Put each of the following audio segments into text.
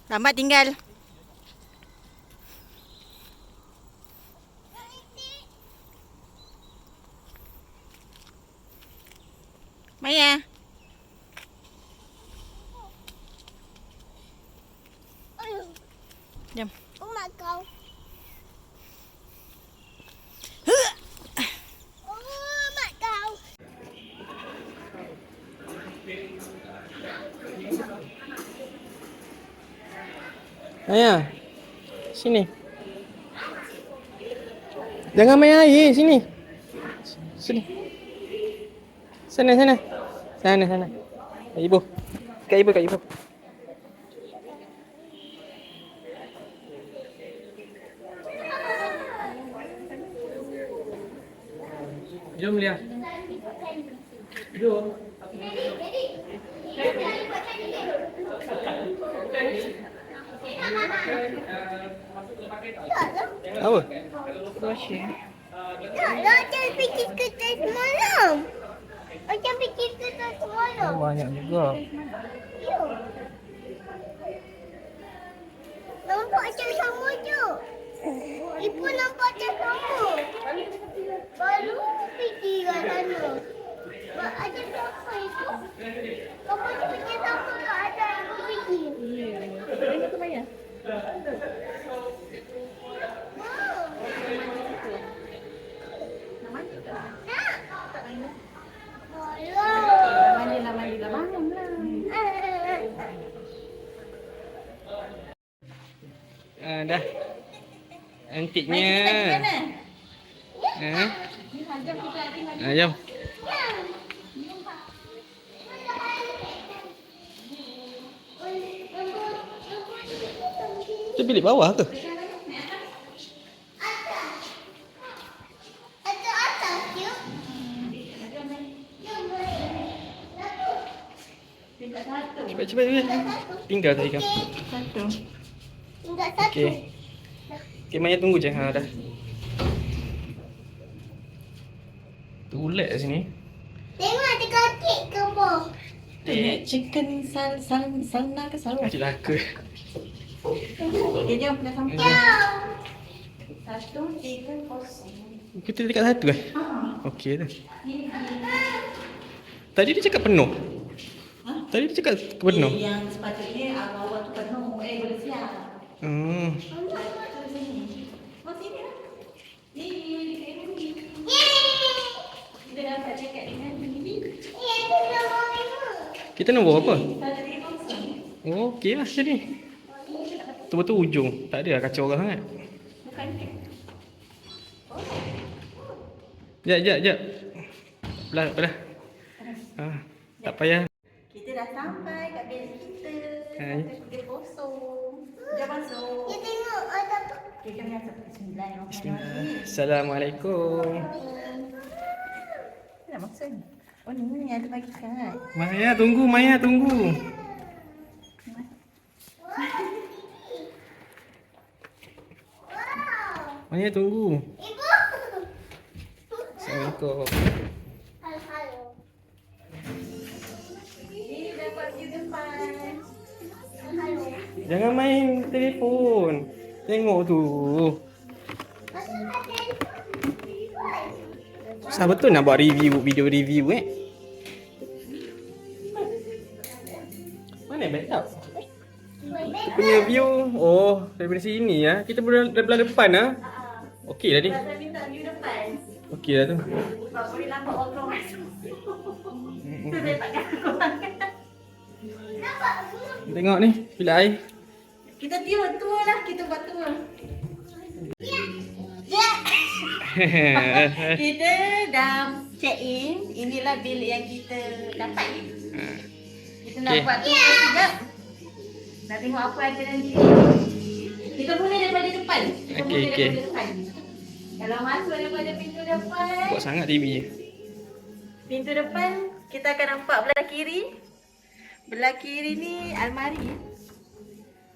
Lambat tinggal. Maya. Jom. Mak kau. Mak kau. Maya, sini. Jangan main air, sini. Sini. Sana, sana. Sana, sana. Kat ibu. Kat ibu, kat ibu. Jom Lia. Jom. Apa? Taklah macam fikir kertas semalam. Macam fikir kertas semalam. Banyak juga. Ya. Nampak macam sama je. Ibu nampak macam sama. Baru fikir kat sana. Ada siapa itu? Papa tu fikir siapa kat atas aku fikir. Ini tu Maya. Mandilah. Bangunlah. Dah. Antiknya. Jom. Tu bilik bawah ke? Atas je. Cepat. Tinggal tadi kan. Satu. Tinggal satu. Okey. Okey, Maya tunggu je. Ha dah. Tu ulat kat sini. Tengok ada kaki ke bawah. Chicken salna ke salwa? Cik laka. Okey, jom dah sampai. Jom. 1, 3, 0. Kita dekat satu eh? Okey dah. Tadi dia cakap penuh. Tadi dia cakap penuh. Yang sepatutnya awal-awal tu penuh. Boleh siap. Hmm. Satu sini. Oh, sini lah. Ni. Kita dapat cakap dengan ini. Kita nombor apa? 1, 3, 0. Oh, okey lah jadi. Tu betul ujung. Tak ada lah kacau orang sangat. Bukan ni. Jap. Belah. Tak payah. Kita dah sampai kat bilik kita. Hai. Kita kosong. Jom masuk. Ya tengok ada apa. Okay, kami masuk. Bismillah. Assalamualaikum. Nak masuk ni? Oh ni ada bagi kad. Maya tunggu. Maya tunggu. Ibu. Assalamualaikum. Halo. Ini dapat view depan. Halo. Jangan main telefon. Tengok tu. Susah betul nak buat video review Mana backup? Punya view. Oh, daripada sini ya. Kita belah depan ah. Okey dah ni. Saya minta view depan. Okey dah tu. Sebab boleh nampak orang masuk. Itu saya tak kata. Tengok ni, bilik air. Kita tour lah. Kita buat tour. Kita dah check in. Inilah bilik yang kita dapat ni. Kita nak Okay. buat tour sekejap. Nak tengok apa ada dalam bilik. Kita mula daripada depan. Okey. Depan. Kalau masuk daripada pintu depan. Buat sangat TV je. Pintu depan kita akan nampak belah kiri. Belah kiri ni almari.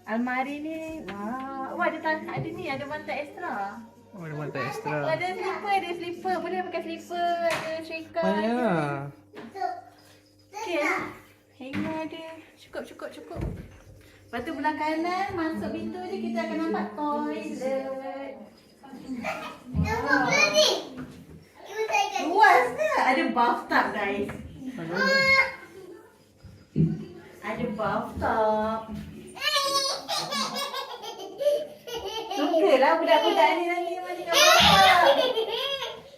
Almari ni ada ni ada bantal ekstra. Oh, ada bantal ekstra. Ada slipper, boleh pakai slipper, ada shaker. Maya. Okey. Hanger ada. Cukup. Lepas tu belah kanan, masuk pintu je kita akan nampak toilet. Tunggu dulu ni. Ibu saya kan. Luas ke? Ada bathtub guys. Ada bathtub. Sukalah budak-budak ni nanti macam kapal.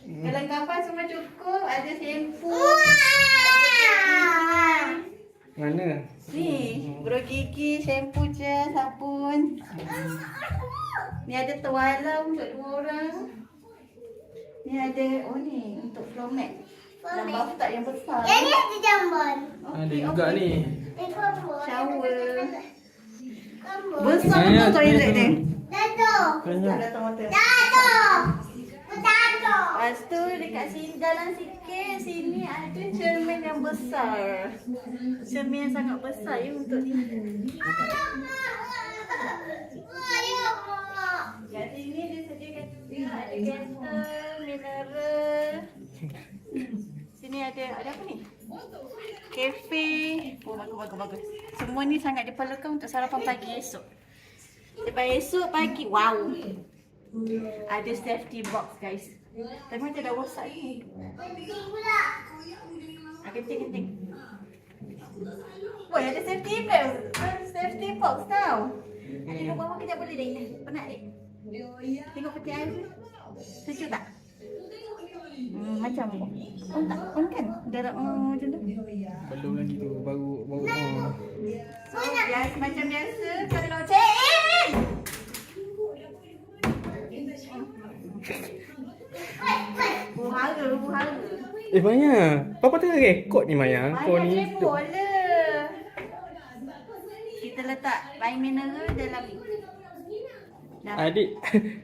Kalau kapal semua cukup, ada shampoo. Mana? Ni, bro gigi, shampoo je, sabun. Ni ada tuala untuk 2 orang. Ni ada, oh ni, untuk floor mat. Dan bathtub yang besar. Yang ni ada jamban. Ada juga ni. Kamu. Shower. Kamu. Besar betul toilet dia. Dato'. Tak ada mata. Dato'. Dato'. Lepas tu dekat sini jalan sikit, sini ada cermin yang besar. Cermin yang sangat besar ya untuk ni. Kat sini dia sediakan juga ada kettle, mineral. Sini ada apa ni? Kafe. Oh bagus. Semua ni sangat diperlukan untuk sarapan pagi esok. Lepas esok pagi, wow. Ada safety box guys. Tapi macam dah rosak ni. Kencing. Woi, ada safety box. Safety box tau. Ada kat bawah kejap boleh dah Ina. Penat dek. Tengok peti air tu. Sejuk tak? Macam on kan? Darah macam tu. Belum lagi tu, baru So, biasa macam biasa kalau cek. Buhara. Maya, Papa tengah rekod ni Maya. Kau Banyak ni cebol lah. Kita letak air mineral dalam ni. Dah.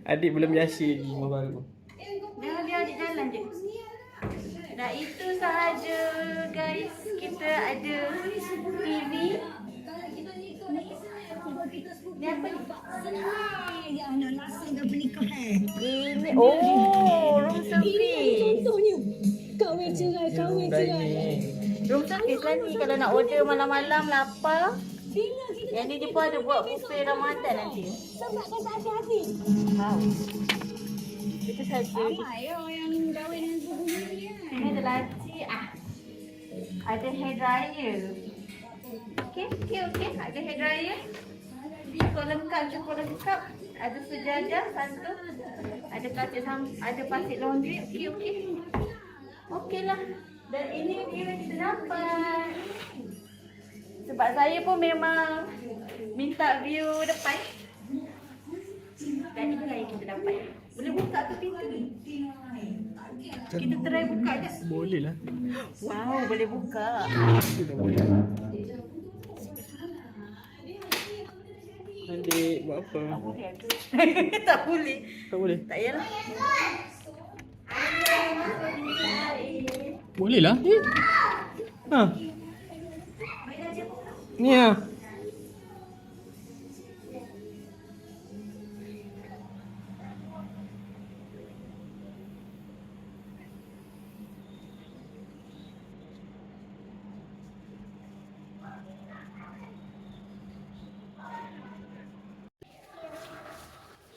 Adik belum biasa di rumah baru. Dia adik jalan je. Dah itu sahaja guys. Kita ada TV. Ni apa ni? Ini room service. Kahwin cerai. Room service lah ni kalau nak order malam-malam lapar. Yang ni dia pun ada buat buffet Ramadan nanti. Sebab kata hati-hati. Wow. Itu saja. Yang kahwin dengan suami dia. Ini ada laci. Ada hair dryer. Okey. Ada hair dryer. Cukup lengkap. Ada sejadah satu. Ada ada pasir laundry. Okey. Okeylah. Dan ini dia kita dapat. Sebab saya pun memang minta view depan. Dan inilah yang kita dapat. Boleh buka ke pintu ni? Kita try buka je. Boleh lah. Wow, boleh buka. Adik buat apa? Tak boleh. Tak boleh. Tak payahlah. Boleh lah. Ha. Ni ah.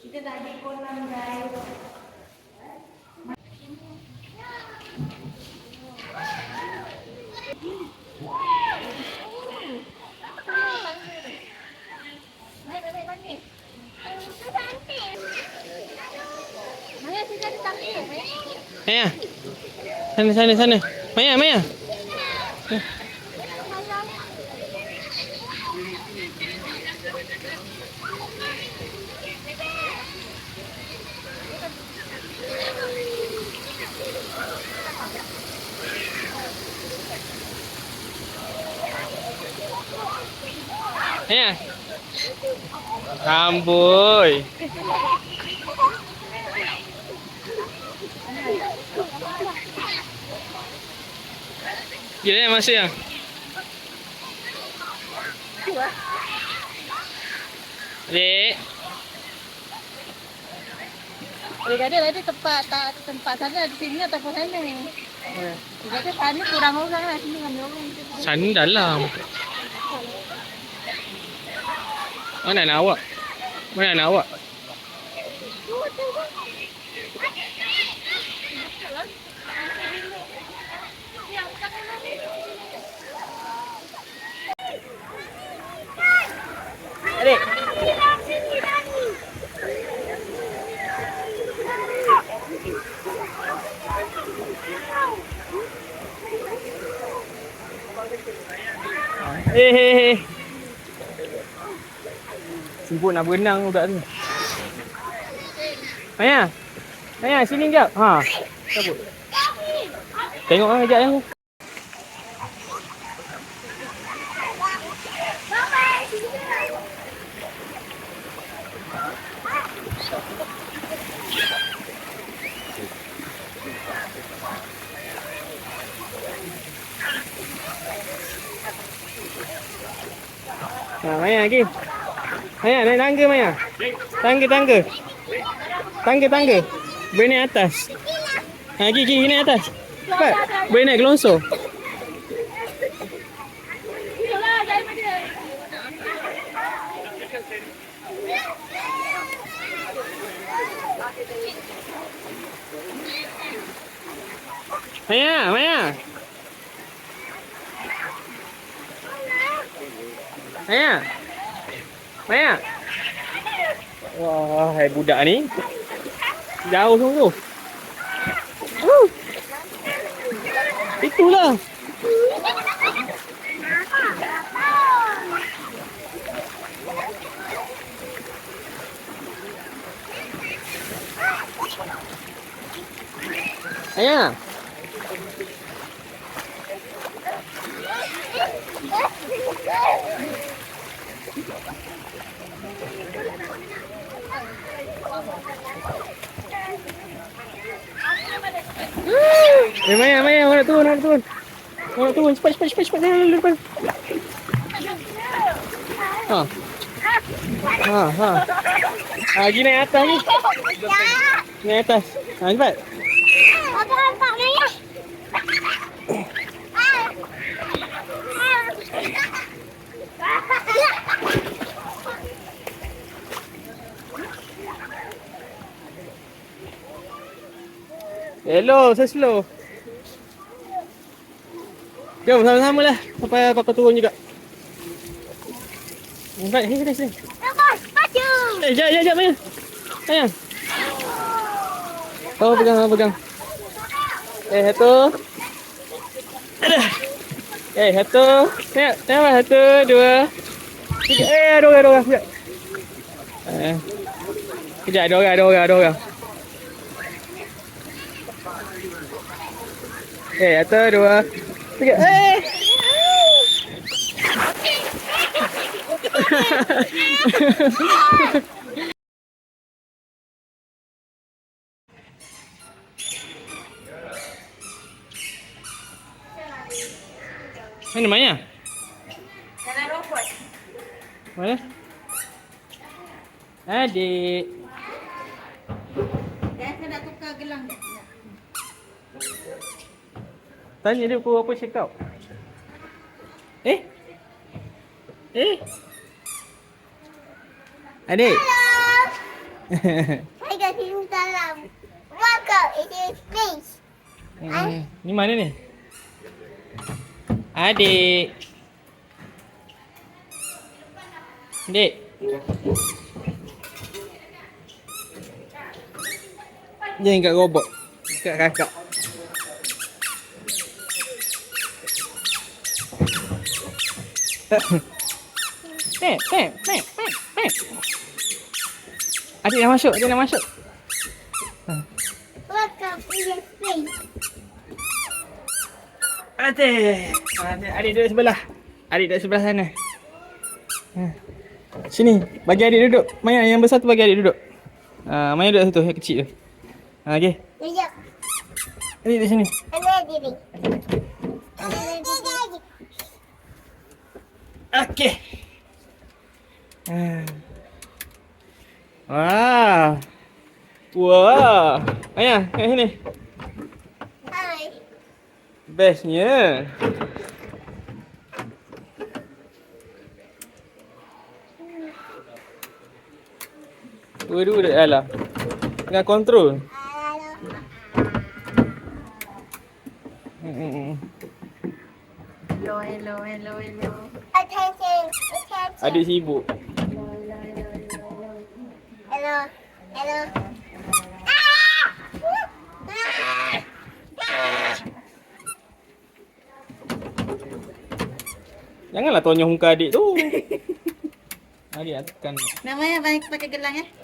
Kita dah ada kolam guys. Maya. Sana. Maya. Maya. Amboi. Gila masuk ya? Dek. Ada tempat sana di sini atau sana. Jadi sana kurang orang lah, sini ramai orang. Sana dalam. Mana anak awak? Mana anak awak? Adik. Hei. Sibuk nak berenang budak tu. Maya. Maya sini jap. Ha. Cabut. Tengok ah kejap yang tu. Maya lagi. Maya naik tangga Maya. Tangga. Tangga. Boleh naik atas. Gigi naik atas. Cepat. Boleh naik gelonsor. Maya. Wah, hai budak ni. Jauh sungguh. Itulah. Ayah. Maya, nak turun. Cepat, jangan depan. Lagi naik atas ni. Naik atas. Cepat. Apa nampak ni? Hello, saya slow. Jom sama-sama lah. Sampai papa turun juga. Baik, sini. Lepas, maju. Jap, Maya. Sayang. Kau pegang. Satu. Aduh. Satu. Tengok. 1, 2, 3. Dua. Sekejap. Dua orang. 1, 2, 3. Mana Maya? Jalan robot. Mana? Adik. Dan saya nak tukar gelang dia. Tanya dia pukul apa check out. Adik. Saya kasih salam. Welcome, it is space. Ni mana ni? Adik. Jangan kat robot. Kat kakak. Adik dah masuk. Welcome, it is space. Adik duduk sebelah. Adik duduk sebelah sana. Sini, bagi adik duduk. Maya yang besar tu bagi adik duduk. Maya duduk situ, yang kecil tu. Okey. Sekejap. Adik di sini. Ada diri. Okey. Wah. Maya, kat sini. Hai. Bestnya. Dua-dua dah. Alah. Tengah kontrol. Hello, hello, hello, hello. Attention, attention. Adik sibuk. Hello, hello. Janganlah tonyong muka adik tu. Adik akan Namanya pakai gelang eh?